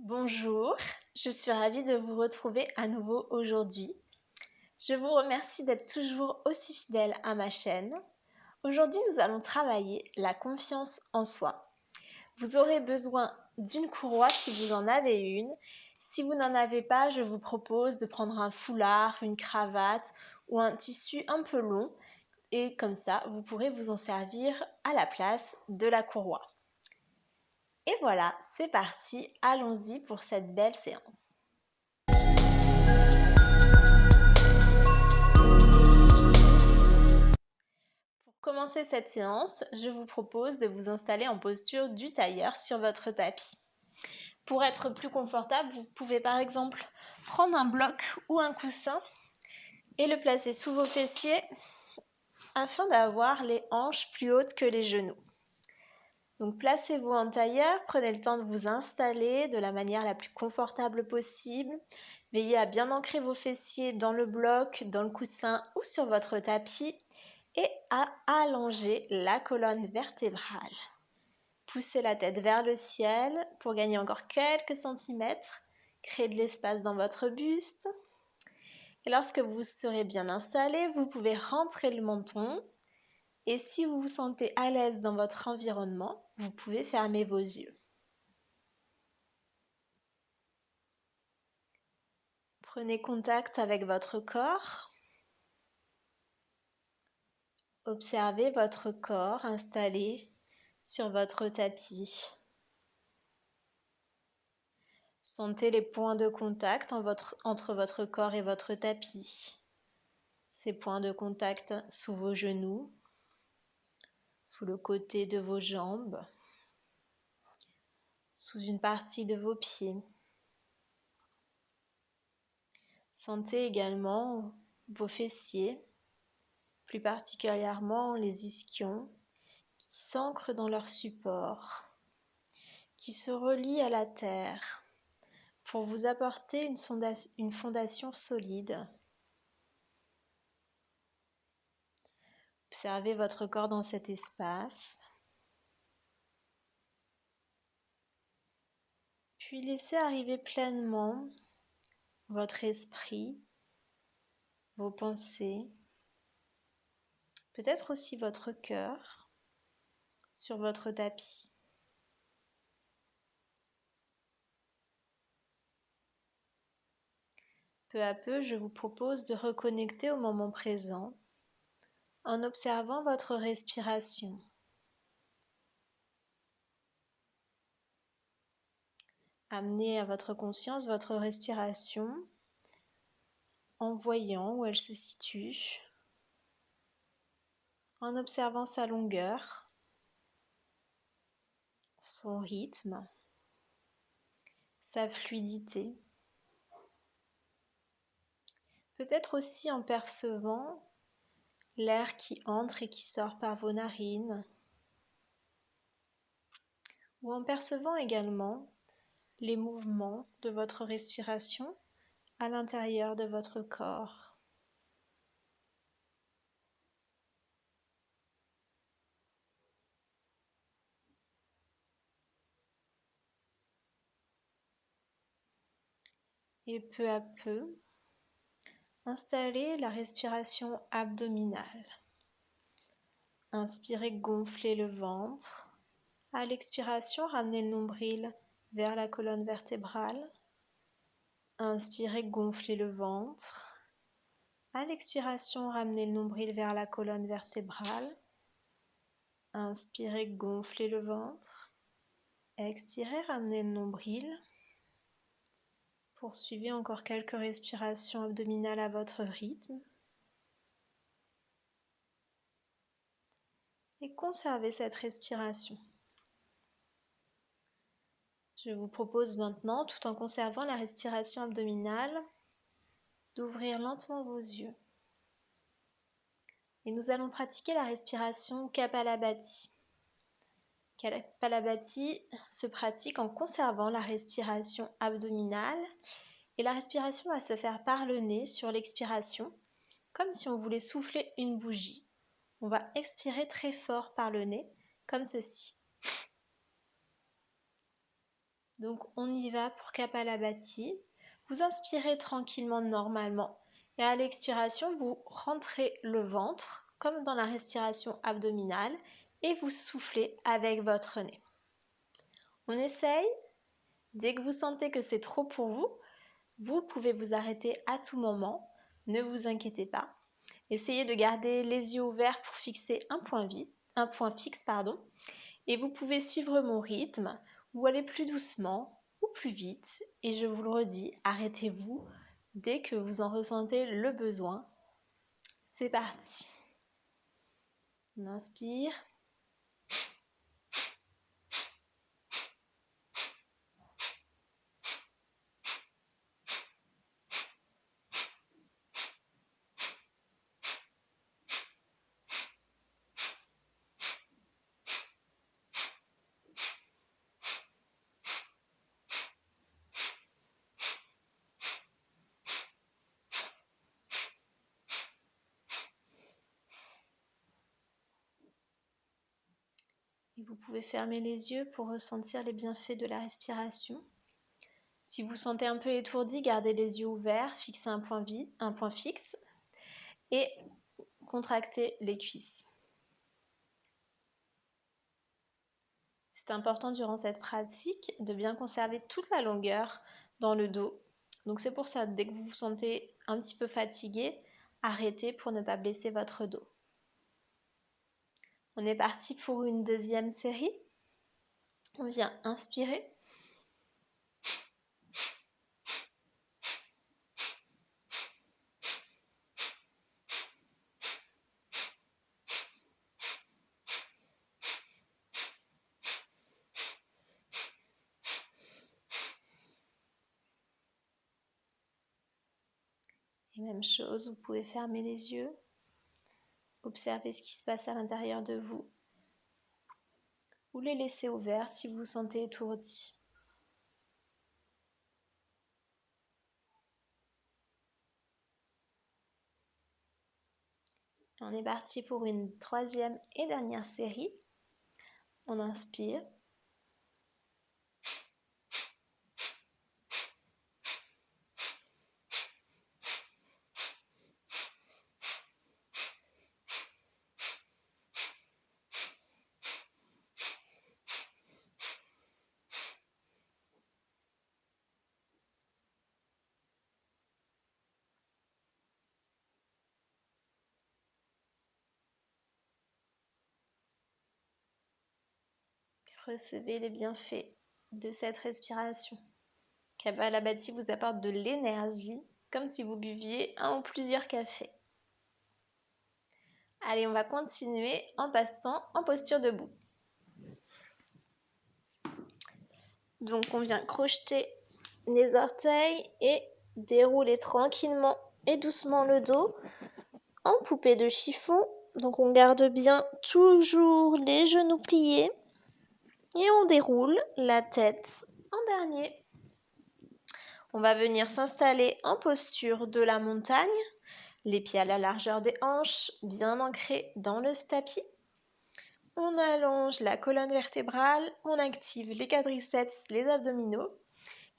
Bonjour, je suis ravie de vous retrouver à nouveau aujourd'hui. Je vous remercie d'être toujours aussi fidèle à ma chaîne. Aujourd'hui, nous allons travailler la confiance en soi. Vous aurez besoin d'une courroie si vous en avez une. Si vous n'en avez pas, je vous propose de prendre un foulard, une cravate ou un tissu un peu long et comme ça, vous pourrez vous en servir à la place de la courroie. Et voilà, c'est parti, allons-y pour cette belle séance. Pour commencer cette séance, je vous propose de vous installer en posture du tailleur sur votre tapis. Pour être plus confortable, vous pouvez par exemple prendre un bloc ou un coussin et le placer sous vos fessiers afin d'avoir les hanches plus hautes que les genoux. Donc placez-vous en tailleur, prenez le temps de vous installer de la manière la plus confortable possible. Veillez à bien ancrer vos fessiers dans le bloc, dans le coussin ou sur votre tapis et à allonger la colonne vertébrale. Poussez la tête vers le ciel pour gagner encore quelques centimètres. Créez de l'espace dans votre buste. Et lorsque vous serez bien installé, vous pouvez rentrer le menton. Et si vous vous sentez à l'aise dans votre environnement, vous pouvez fermer vos yeux. Prenez contact avec votre corps. Observez votre corps installé sur votre tapis. Sentez les points de contact entre votre corps et votre tapis. Ces points de contact sous vos genoux, sous le côté de vos jambes, sous une partie de vos pieds. Sentez également vos fessiers, plus particulièrement les ischions, qui s'ancrent dans leur support, qui se relient à la terre pour vous apporter une fondation solide. Observez votre corps dans cet espace. Puis laissez arriver pleinement votre esprit, vos pensées, peut-être aussi votre cœur sur votre tapis. Peu à peu, je vous propose de reconnecter au moment présent en observant votre respiration. Amenez à votre conscience votre respiration en voyant où elle se situe, en observant sa longueur, son rythme, sa fluidité. Peut-être aussi en percevant l'air qui entre et qui sort par vos narines, ou en percevant également les mouvements de votre respiration à l'intérieur de votre corps. Et peu à peu, installez la respiration abdominale. Inspirez, gonflez le ventre. À l'expiration, ramenez le nombril vers la colonne vertébrale. Inspirez, gonflez le ventre. À l'expiration, ramenez le nombril vers la colonne vertébrale. Inspirez, gonflez le ventre. Expirez, ramenez le nombril. Poursuivez encore quelques respirations abdominales à votre rythme. Et conservez cette respiration. Je vous propose maintenant, tout en conservant la respiration abdominale, d'ouvrir lentement vos yeux. Et nous allons pratiquer la respiration Kapalabhati. Kapalabhati se pratique en conservant la respiration abdominale et la respiration va se faire par le nez sur l'expiration, comme si on voulait souffler une bougie. On va expirer très fort par le nez, comme ceci. Donc on y va pour Kapalabhati. Vous inspirez tranquillement, normalement. Et à l'expiration, vous rentrez le ventre, comme dans la respiration abdominale, et vous soufflez avec votre nez. On essaye. Dès que vous sentez que c'est trop pour vous, vous pouvez vous arrêter à tout moment. Ne vous inquiétez pas. Essayez de garder les yeux ouverts pour fixer un point fixe. Et vous pouvez suivre mon rythme ou aller plus doucement ou plus vite. Et je vous le redis, arrêtez-vous dès que vous en ressentez le besoin. C'est parti. On inspire. Et vous pouvez fermer les yeux pour ressentir les bienfaits de la respiration. Si vous sentez un peu étourdi, gardez les yeux ouverts, fixez un point fixe et contractez les cuisses. C'est important durant cette pratique de bien conserver toute la longueur dans le dos. Donc c'est pour ça, dès que vous vous sentez un petit peu fatigué, arrêtez pour ne pas blesser votre dos. On est parti pour une deuxième série. On vient inspirer. Et même chose, vous pouvez fermer les yeux, observer ce qui se passe à l'intérieur de vous, ou les laisser ouverts si vous vous sentez étourdi. On est parti pour une troisième et dernière série. On inspire. Recevez les bienfaits de cette respiration. Kapalabhati vous apporte de l'énergie, comme si vous buviez un ou plusieurs cafés. Allez, on va continuer en passant en posture debout. Donc on vient crocheter les orteils et dérouler tranquillement et doucement le dos en poupée de chiffon. Donc on garde bien toujours les genoux pliés et on déroule la tête en dernier. On va venir s'installer en posture de la montagne, les pieds à la largeur des hanches, bien ancrés dans le tapis. On allonge la colonne vertébrale, on active les quadriceps, les abdominaux.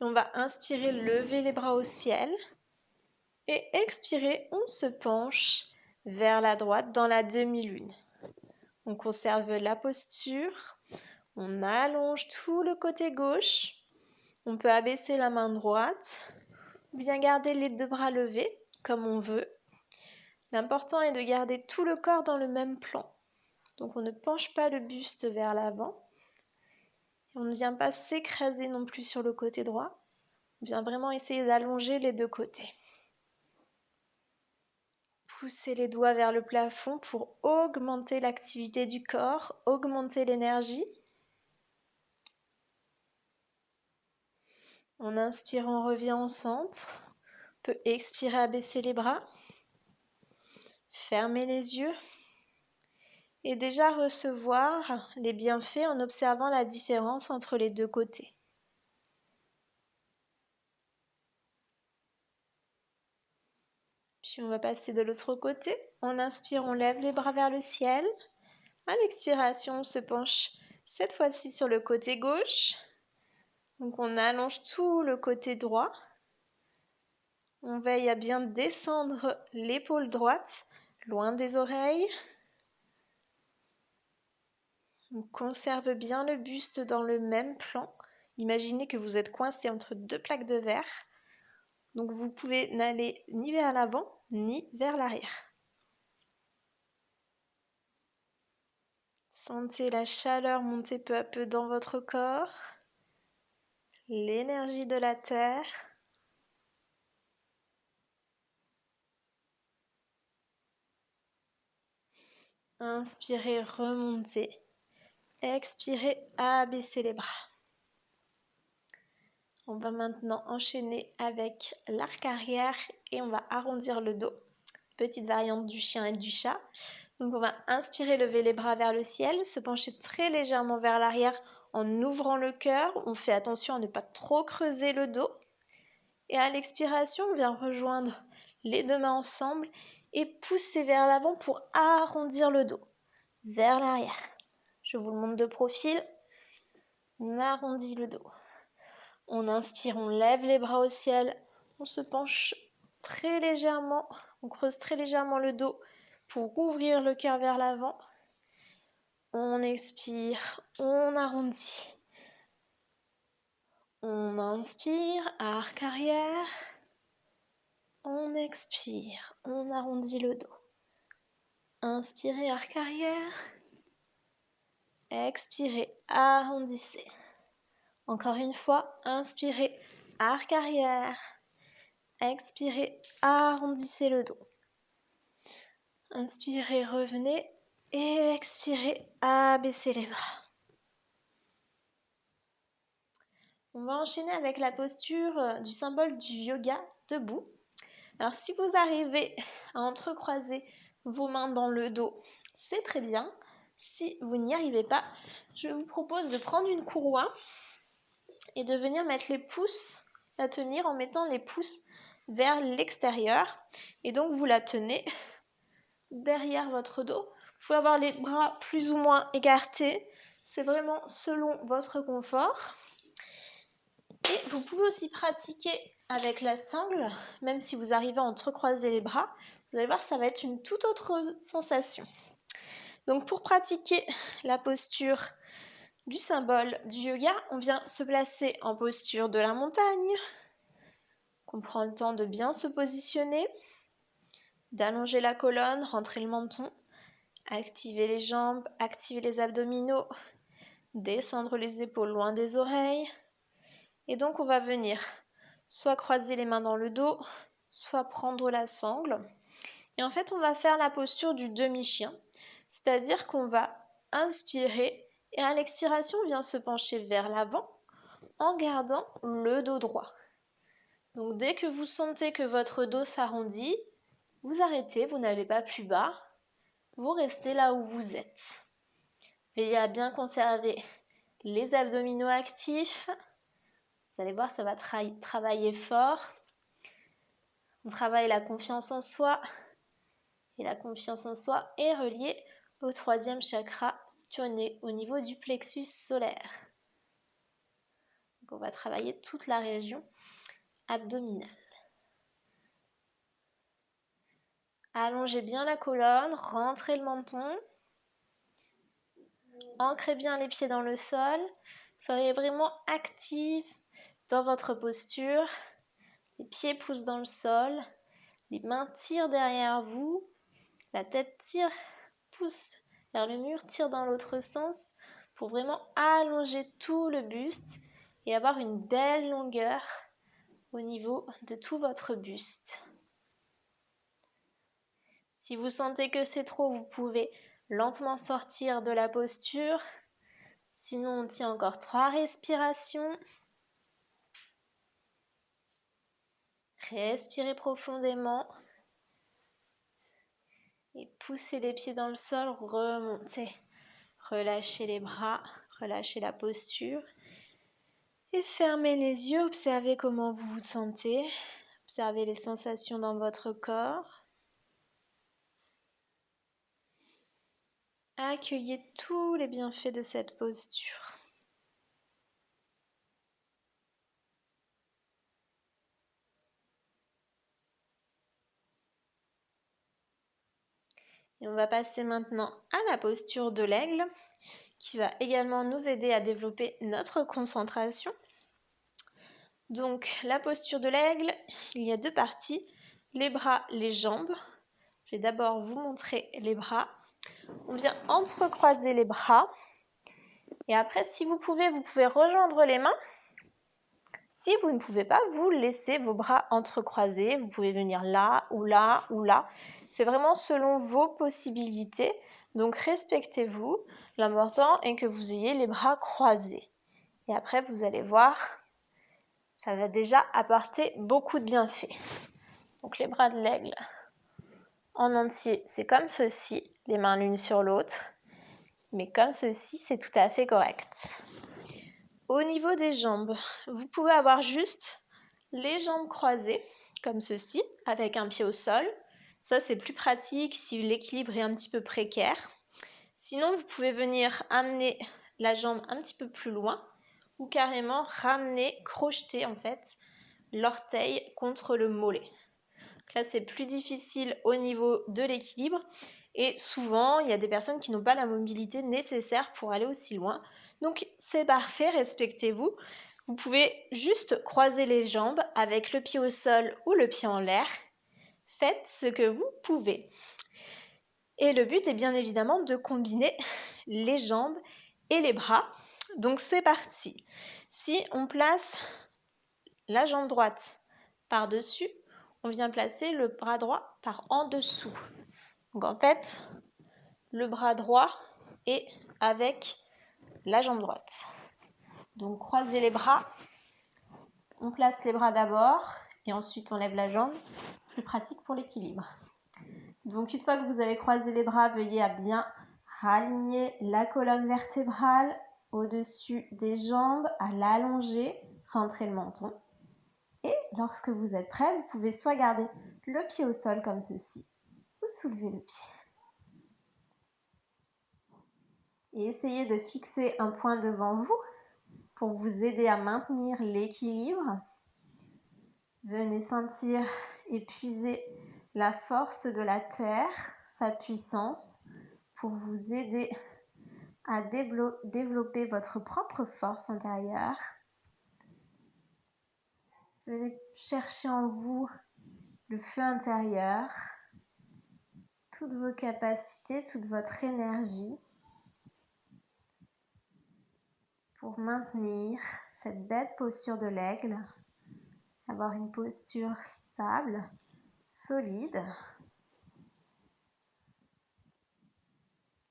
Et on va inspirer, lever les bras au ciel. Et expirer, on se penche vers la droite dans la demi-lune. On conserve la posture. On allonge tout le côté gauche. On peut abaisser la main droite ou bien garder les deux bras levés comme on veut. L'important est de garder tout le corps dans le même plan. Donc on ne penche pas le buste vers l'avant. Et on ne vient pas s'écraser non plus sur le côté droit. On vient vraiment essayer d'allonger les deux côtés. Poussez les doigts vers le plafond pour augmenter l'activité du corps, augmenter l'énergie. On inspire, on revient en centre. On peut expirer, abaisser les bras. Fermer les yeux. Et déjà recevoir les bienfaits en observant la différence entre les deux côtés. Puis on va passer de l'autre côté. On inspire, on lève les bras vers le ciel. À l'expiration, on se penche cette fois-ci sur le côté gauche. Donc on allonge tout le côté droit. On veille à bien descendre l'épaule droite, loin des oreilles. On conserve bien le buste dans le même plan. Imaginez que vous êtes coincé entre deux plaques de verre. Donc vous pouvez n'aller ni vers l'avant, ni vers l'arrière. Sentez la chaleur monter peu à peu dans votre corps, l'énergie de la terre. Inspirez, remontez. Expirez, abaissez les bras. On va maintenant enchaîner avec l'arc arrière et on va arrondir le dos. Petite variante du chien et du chat. Donc on va inspirer, lever les bras vers le ciel, se pencher très légèrement vers l'arrière en ouvrant le cœur. On fait attention à ne pas trop creuser le dos. Et à l'expiration, on vient rejoindre les deux mains ensemble et pousser vers l'avant pour arrondir le dos, vers l'arrière. Je vous le montre de profil. On arrondit le dos. On inspire, on lève les bras au ciel. On se penche très légèrement. On creuse très légèrement le dos pour ouvrir le cœur vers l'avant. On expire, on arrondit. On inspire, arc arrière. On expire, on arrondit le dos. Inspirez, arc arrière. Expirez, arrondissez. Encore une fois, inspirez, arc arrière. Expirez, arrondissez le dos. Inspirez, revenez et expirez, abaissez les bras. On va enchaîner avec la posture du symbole du yoga debout. Alors si vous arrivez à entrecroiser vos mains dans le dos, c'est très bien. Si vous n'y arrivez pas, je vous propose de prendre une courroie et de venir mettre les pouces, la tenir en mettant les pouces vers l'extérieur. Et donc vous la tenez derrière votre dos. Vous pouvez avoir les bras plus ou moins écartés. C'est vraiment selon votre confort. Et vous pouvez aussi pratiquer avec la sangle, même si vous arrivez à entrecroiser les bras. Vous allez voir, ça va être une toute autre sensation. Donc pour pratiquer la posture du symbole du yoga, on vient se placer en posture de la montagne. On prend le temps de bien se positionner, d'allonger la colonne, rentrer le menton, activer les jambes, activer les abdominaux, descendre les épaules loin des oreilles. Et donc on va venir soit croiser les mains dans le dos, soit prendre la sangle. Et en fait, on va faire la posture du demi-chien, c'est-à-dire qu'on va inspirer et à l'expiration, on vient se pencher vers l'avant en gardant le dos droit. Donc dès que vous sentez que votre dos s'arrondit, vous arrêtez, vous n'allez pas plus bas, vous restez là où vous êtes. Veillez à bien conserver les abdominaux actifs. Vous allez voir, ça va travailler fort. On travaille la confiance en soi. Et la confiance en soi est reliée au troisième chakra situé au niveau du plexus solaire. Donc on va travailler toute la région abdominale. Allongez bien la colonne, rentrez le menton. Ancrez bien les pieds dans le sol. Soyez vraiment active dans votre posture. Les pieds poussent dans le sol. Les mains tirent derrière vous. La tête pousse vers le mur, tire dans l'autre sens pour vraiment allonger tout le buste et avoir une belle longueur au niveau de tout votre buste. Si vous sentez que c'est trop, vous pouvez lentement sortir de la posture. Sinon, on tient encore 3 respirations. Respirez profondément. Et poussez les pieds dans le sol, remontez. Relâchez les bras, relâchez la posture. Et fermez les yeux, observez comment vous vous sentez. Observez les sensations dans votre corps. Accueillez tous les bienfaits de cette posture. Et on va passer maintenant à la posture de l'aigle, qui va également nous aider à développer notre concentration. Donc la posture de l'aigle, il y a deux parties, les bras, les jambes. Je vais d'abord vous montrer les bras. On vient entrecroiser les bras. Et après, si vous pouvez rejoindre les mains. Si vous ne pouvez pas, vous laissez vos bras entrecroisés. Vous pouvez venir là ou là ou là. C'est vraiment selon vos possibilités. Donc respectez-vous. L'important est que vous ayez les bras croisés. Et après, vous allez voir, ça va déjà apporter beaucoup de bienfaits. Donc les bras de l'aigle en entier, c'est comme ceci, les mains l'une sur l'autre. Mais comme ceci, c'est tout à fait correct. Au niveau des jambes, vous pouvez avoir juste les jambes croisées, comme ceci, avec un pied au sol. Ça, c'est plus pratique si l'équilibre est un petit peu précaire. Sinon, vous pouvez venir amener la jambe un petit peu plus loin ou carrément ramener, crocheter en fait, l'orteil contre le mollet. Donc là, c'est plus difficile au niveau de l'équilibre. Et souvent, il y a des personnes qui n'ont pas la mobilité nécessaire pour aller aussi loin. Donc, c'est parfait, respectez-vous. Vous pouvez juste croiser les jambes avec le pied au sol ou le pied en l'air. Faites ce que vous pouvez. Et le but est bien évidemment de combiner les jambes et les bras. Donc, c'est parti. Si on place la jambe droite par-dessus, on vient placer le bras droit par en dessous. Donc en fait, le bras droit est avec la jambe droite. Donc croisez les bras, on place les bras d'abord et ensuite on lève la jambe. C'est plus pratique pour l'équilibre. Donc une fois que vous avez croisé les bras, veuillez à bien raligner la colonne vertébrale au-dessus des jambes, à l'allonger, rentrer le menton. Et lorsque vous êtes prêt, vous pouvez soit garder le pied au sol comme ceci, ou soulever le pied. Et essayez de fixer un point devant vous pour vous aider à maintenir l'équilibre. Venez sentir et puiser la force de la terre, sa puissance, pour vous aider à développer votre propre force intérieure. Venez chercher en vous le feu intérieur, toutes vos capacités, toute votre énergie pour maintenir cette belle posture de l'aigle, avoir une posture stable, solide.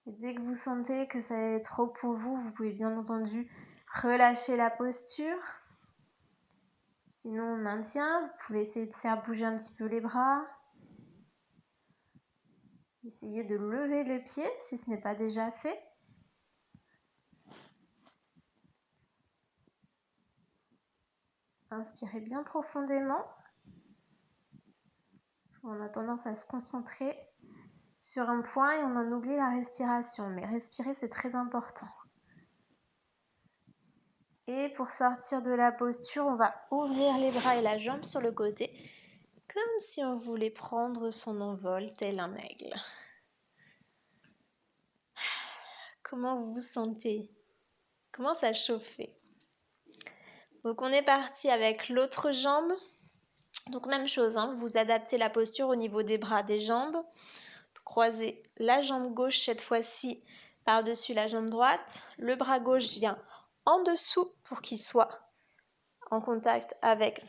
Et dès que vous sentez que ça est trop pour vous, vous pouvez bien entendu relâcher la posture. Sinon, on maintient. Vous pouvez essayer de faire bouger un petit peu les bras. Essayez de lever le pied si ce n'est pas déjà fait. Inspirez bien profondément. Souvent, on a tendance à se concentrer sur un point et on en oublie la respiration. Mais respirer, c'est très important. Et pour sortir de la posture, on va ouvrir les bras et la jambe sur le côté, comme si on voulait prendre son envol tel un aigle. Comment vous vous sentez? Comment ça chauffe? Donc on est parti avec l'autre jambe. Donc même chose, vous adaptez la posture au niveau des bras, des jambes. Croisez la jambe gauche cette fois-ci par-dessus la jambe droite. Le bras gauche vient en dessous pour qu'il soit en contact avec,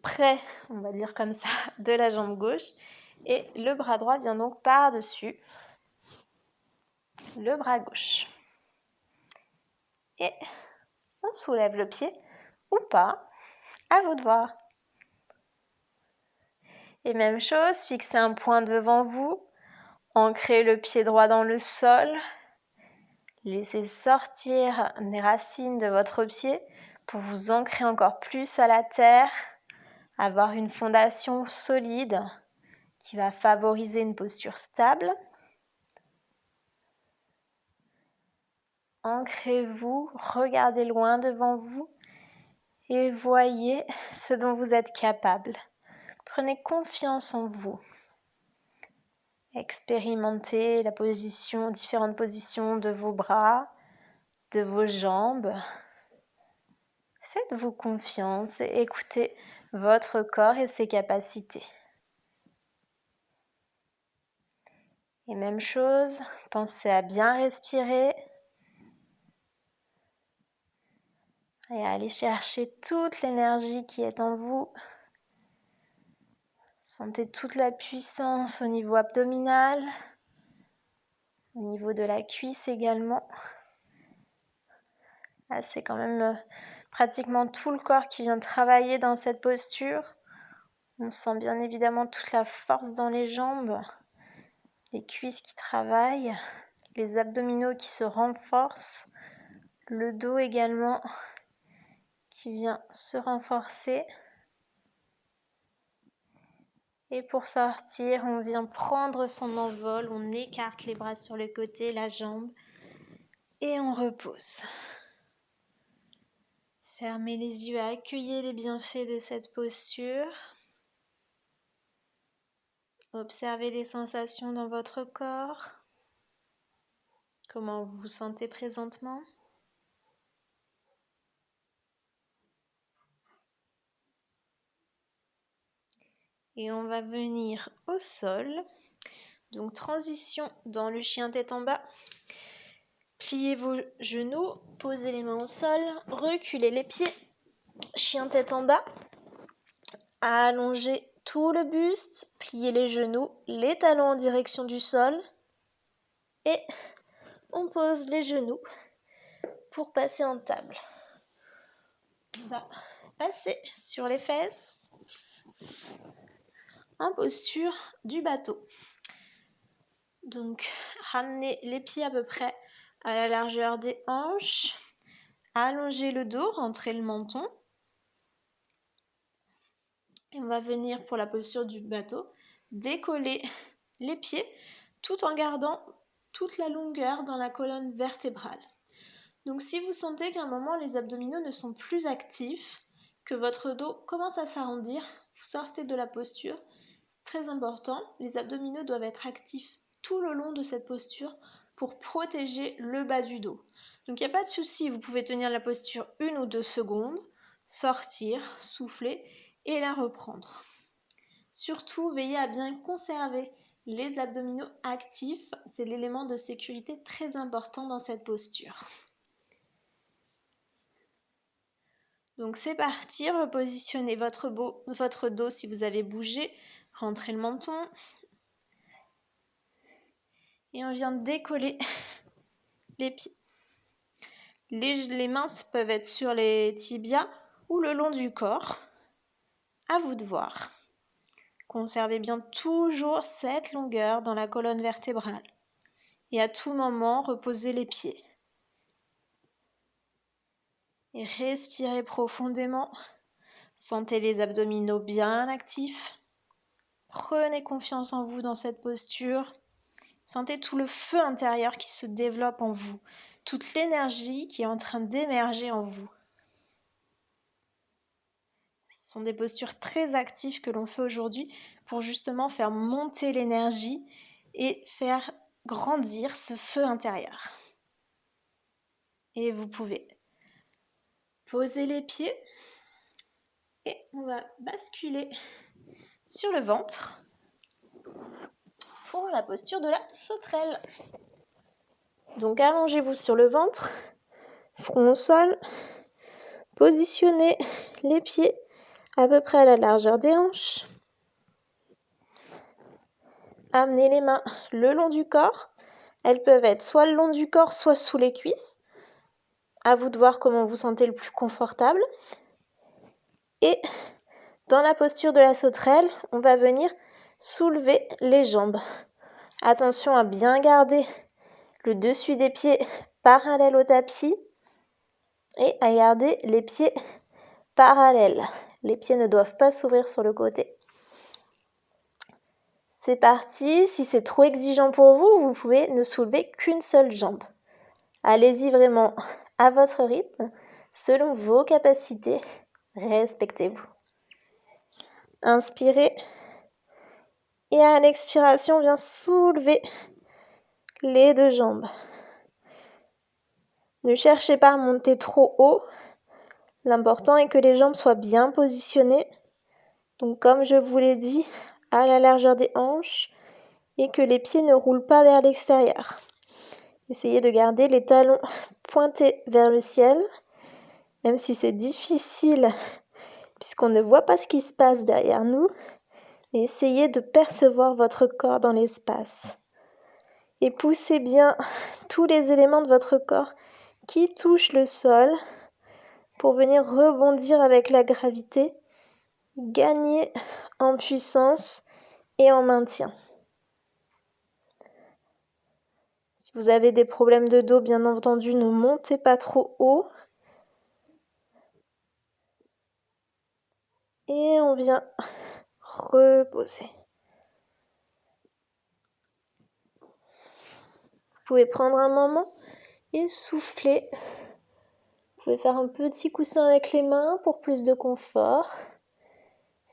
près, on va dire comme ça, de la jambe gauche. Et le bras droit vient donc par-dessus le bras gauche. Et on soulève le pied ou pas, à vous de voir. Et même chose, fixez un point devant vous, ancrez le pied droit dans le sol, laissez sortir les racines de votre pied pour vous ancrer encore plus à la terre, avoir une fondation solide qui va favoriser une posture stable. Ancrez-vous, regardez loin devant vous et voyez ce dont vous êtes capable. Prenez confiance en vous. Expérimentez différentes positions de vos bras, de vos jambes. Faites-vous confiance et écoutez votre corps et ses capacités. Et même chose, pensez à bien respirer et à aller chercher toute l'énergie qui est en vous. Sentez toute la puissance au niveau abdominal, au niveau de la cuisse également. Là, c'est quand même pratiquement tout le corps qui vient travailler dans cette posture. On sent bien évidemment toute la force dans les jambes, les cuisses qui travaillent, les abdominaux qui se renforcent, le dos également qui vient se renforcer. Et pour sortir, on vient prendre son envol, on écarte les bras sur le côté, la jambe, et on repose. Fermez les yeux, accueillez les bienfaits de cette posture. Observez les sensations dans votre corps. Comment vous vous sentez présentement? Et on va venir au sol. Donc transition dans le chien tête en bas. Pliez vos genoux, posez les mains au sol, reculez les pieds. Chien tête en bas. Allongez tout le buste, pliez les genoux, les talons en direction du sol. Et on pose les genoux pour passer en table. On va passer sur les fesses en posture du bateau. Donc, ramenez les pieds à peu près à la largeur des hanches. Allongez le dos, rentrez le menton. Et on va venir pour la posture du bateau, décoller les pieds tout en gardant toute la longueur dans la colonne vertébrale. Donc si vous sentez qu'à un moment les abdominaux ne sont plus actifs, que votre dos commence à s'arrondir, vous sortez de la posture. C'est très important, les abdominaux doivent être actifs tout le long de cette posture pour protéger le bas du dos. Donc il n'y a pas de souci, vous pouvez tenir la posture 1 ou 2 secondes, sortir, souffler et la reprendre. Surtout, veillez à bien conserver les abdominaux actifs, c'est l'élément de sécurité très important dans cette posture. Donc c'est parti, repositionnez votre dos si vous avez bougé, rentrez le menton. Et on vient décoller les pieds. Les mains peuvent être sur les tibias ou le long du corps. À vous de voir. Conservez bien toujours cette longueur dans la colonne vertébrale. Et à tout moment, reposez les pieds. Et respirez profondément. Sentez les abdominaux bien actifs. Prenez confiance en vous dans cette posture. Sentez tout le feu intérieur qui se développe en vous. Toute l'énergie qui est en train d'émerger en vous. Ce sont des postures très actives que l'on fait aujourd'hui pour justement faire monter l'énergie et faire grandir ce feu intérieur. Et vous pouvez poser les pieds et on va basculer sur le ventre pour la posture de la sauterelle. Donc allongez-vous sur le ventre, front au sol, positionnez les pieds à peu près à la largeur des hanches. Amenez les mains le long du corps. Elles peuvent être soit le long du corps, soit sous les cuisses. À vous de voir comment vous sentez le plus confortable. Et dans la posture de la sauterelle, on va venir soulever les jambes. Attention à bien garder le dessus des pieds parallèle au tapis et à garder les pieds parallèles. Les pieds ne doivent pas s'ouvrir sur le côté. C'est parti. Si c'est trop exigeant pour vous, vous pouvez ne soulever qu'une seule jambe. Allez-y vraiment à votre rythme, selon vos capacités. Respectez-vous. Inspirez Et à l'expiration, on vient soulever les deux jambes. Ne cherchez pas à monter trop haut. L'important est que les jambes soient bien positionnées. Donc comme je vous l'ai dit, à la largeur des hanches et que les pieds ne roulent pas vers l'extérieur. Essayez de garder les talons pointés vers le ciel, même si c'est difficile puisqu'on ne voit pas ce qui se passe derrière nous. Mais essayez de percevoir votre corps dans l'espace. Et poussez bien tous les éléments de votre corps qui touchent le sol pour venir rebondir avec la gravité, gagner en puissance et en maintien. Si vous avez des problèmes de dos, bien entendu, ne montez pas trop haut. Et on vient reposer. Vous pouvez prendre un moment et souffler. Vous pouvez faire un petit coussin avec les mains pour plus de confort.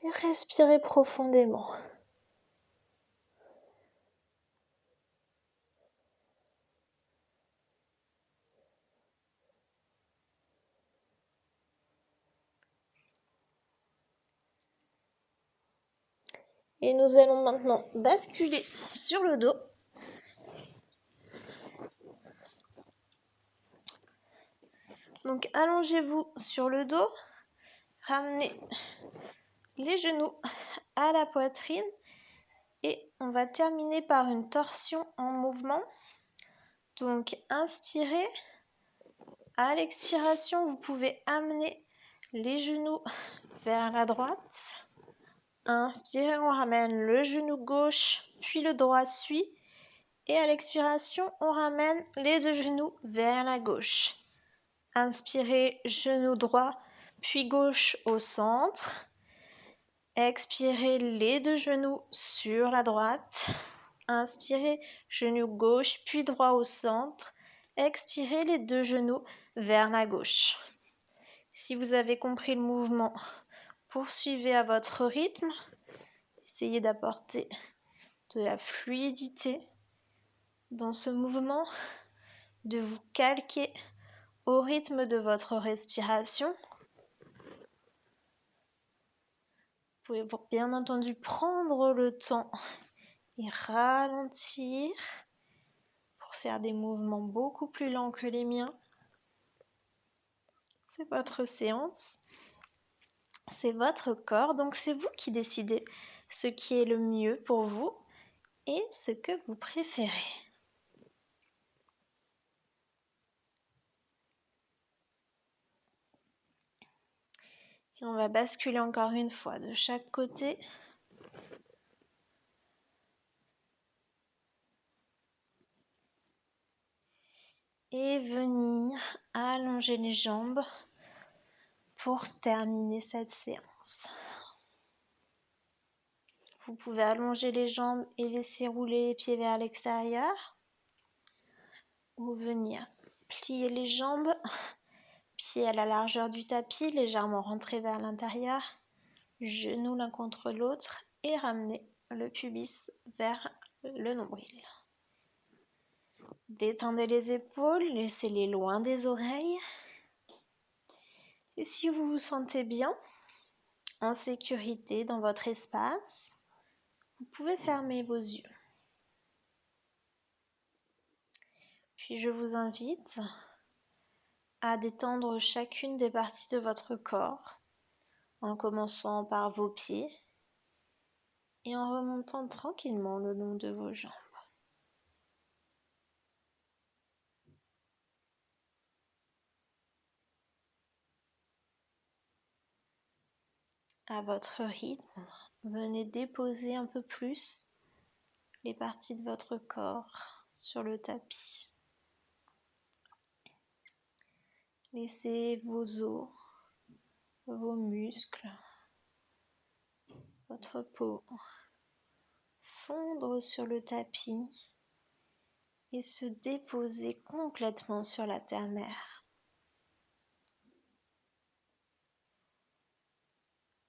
Et respirez profondément. Et nous allons maintenant basculer sur le dos. Donc allongez-vous sur le dos, ramenez les genoux à la poitrine et on va terminer par une torsion en mouvement. Donc inspirez, à l'expiration vous pouvez amener les genoux vers la droite. Inspirez, on ramène le genou gauche puis le droit suit et à l'expiration on ramène les deux genoux vers la gauche. Inspirez, genou droit, puis gauche au centre. Expirez, les deux genoux sur la droite. Inspirez, genou gauche, puis droit au centre. Expirez, les deux genoux vers la gauche. Si vous avez compris le mouvement, poursuivez à votre rythme. Essayez d'apporter de la fluidité dans ce mouvement, de vous calquer au rythme de votre respiration. Vous pouvez bien entendu prendre le temps et ralentir pour faire des mouvements beaucoup plus lents que les miens. C'est votre séance, c'est votre corps, donc c'est vous qui décidez ce qui est le mieux pour vous et ce que vous préférez. Et on va basculer encore une fois de chaque côté. Et venir allonger les jambes pour terminer cette séance. Vous pouvez allonger les jambes et laisser rouler les pieds vers l'extérieur. Ou venir plier les jambes, pieds à la largeur du tapis, légèrement rentrer vers l'intérieur, genoux l'un contre l'autre et ramener le pubis vers le nombril. Détendez les épaules, laissez-les loin des oreilles. Et si vous vous sentez bien, en sécurité dans votre espace, vous pouvez fermer vos yeux. Puis je vous invite à détendre chacune des parties de votre corps, en commençant par vos pieds et en remontant tranquillement le long de vos jambes. À votre rythme, venez déposer un peu plus les parties de votre corps sur le tapis. Laissez vos os, vos muscles, votre peau fondre sur le tapis et se déposer complètement sur la terre-mère.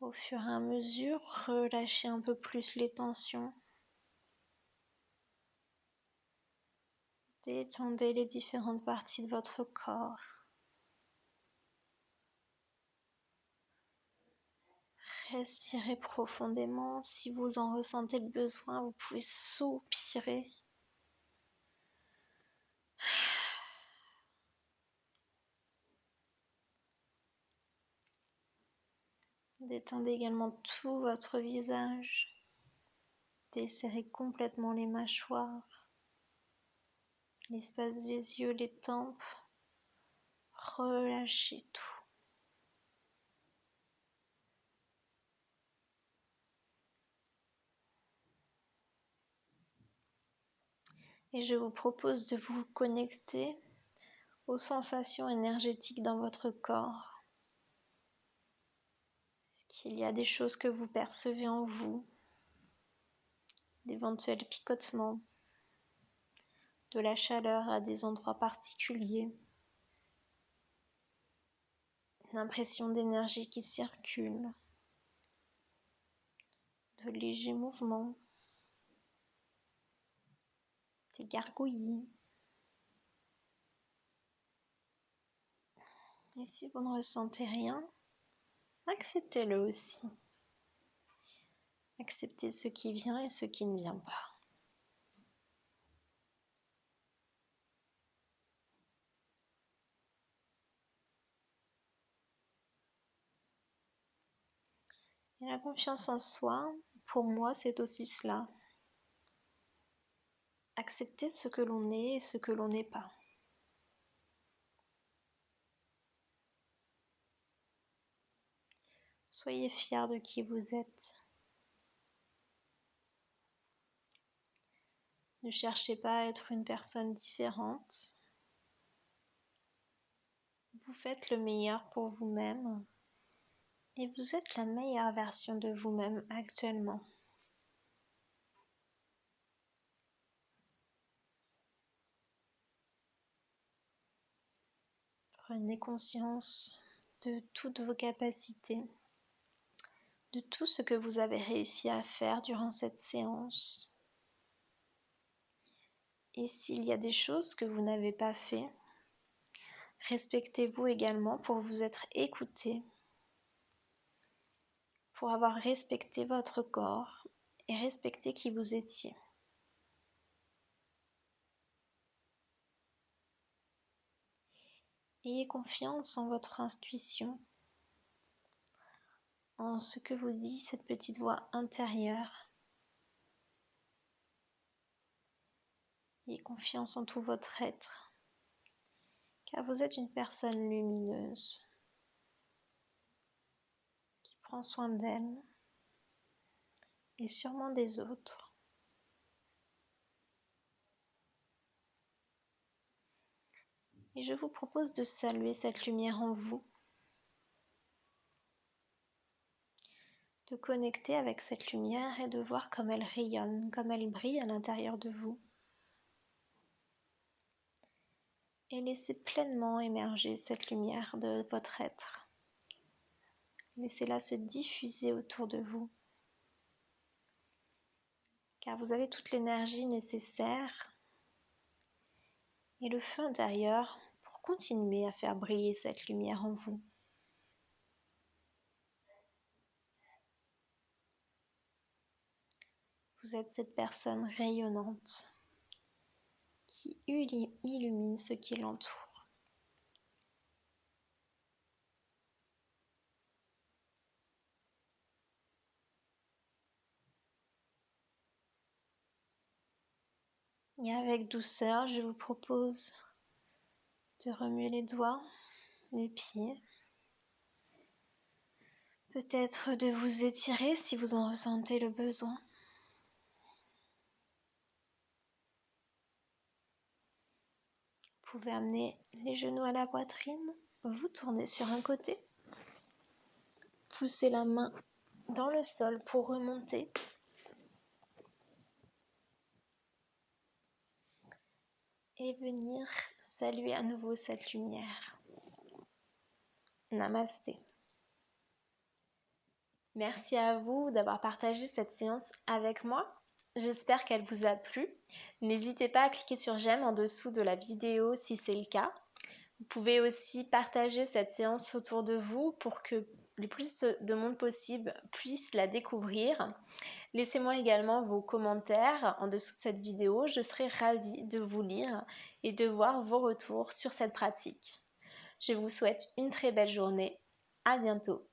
Au fur et à mesure, relâchez un peu plus les tensions Détendez les différentes parties de votre corps. Respirez profondément. Si vous en ressentez le besoin, vous pouvez soupirer. Détendez également tout votre visage. Desserrez complètement les mâchoires, l'espace des yeux, les tempes. Relâchez tout. Et je vous propose de vous connecter aux sensations énergétiques dans votre corps. Est-ce qu'il y a des choses que vous percevez en vous? D'éventuels picotements, de la chaleur à des endroits particuliers, une impression d'énergie qui circule, de légers mouvements, des gargouillis. Et si vous ne ressentez rien, acceptez-le aussi. Acceptez ce qui vient et ce qui ne vient pas. Et la confiance en soi, pour moi, c'est aussi cela. Accepter ce que l'on est et ce que l'on n'est pas. Soyez fiers de qui vous êtes. Ne cherchez pas à être une personne différente. Vous faites le meilleur pour vous-même et vous êtes la meilleure version de vous-même actuellement. Prenez conscience de toutes vos capacités, de tout ce que vous avez réussi à faire durant cette séance. Et s'il y a des choses que vous n'avez pas fait, respectez-vous également pour vous être écouté, pour avoir respecté votre corps et respecté qui vous étiez. Ayez confiance en votre intuition, en ce que vous dit cette petite voix intérieure. Ayez confiance en tout votre être, car vous êtes une personne lumineuse qui prend soin d'elle et sûrement des autres. Et je vous propose de saluer cette lumière en vous, de connecter avec cette lumière et de voir comme elle rayonne, comme elle brille à l'intérieur de vous. Et laissez pleinement émerger cette lumière de votre être. Laissez-la se diffuser autour de vous, car vous avez toute l'énergie nécessaire et le feu intérieur pour continuer à faire briller cette lumière en vous. Vous êtes cette personne rayonnante qui illumine ce qui l'entoure. Et avec douceur, je vous propose de remuer les doigts, les pieds. Peut-être de vous étirer si vous en ressentez le besoin. Vous pouvez amener les genoux à la poitrine, vous tournez sur un côté, poussez la main dans le sol pour remonter. Et venir saluer à nouveau cette lumière. Namasté. Merci à vous d'avoir partagé cette séance avec moi. j'espère qu'elle vous a plu. N'hésitez pas à cliquer sur j'aime en dessous de la vidéo si c'est le cas. Vous pouvez aussi partager cette séance autour de vous pour que le plus de monde possible puisse la découvrir. Laissez-moi également vos commentaires en dessous de cette vidéo. Je serai ravie de vous lire et de voir vos retours sur cette pratique. Je vous souhaite une très belle journée. À bientôt.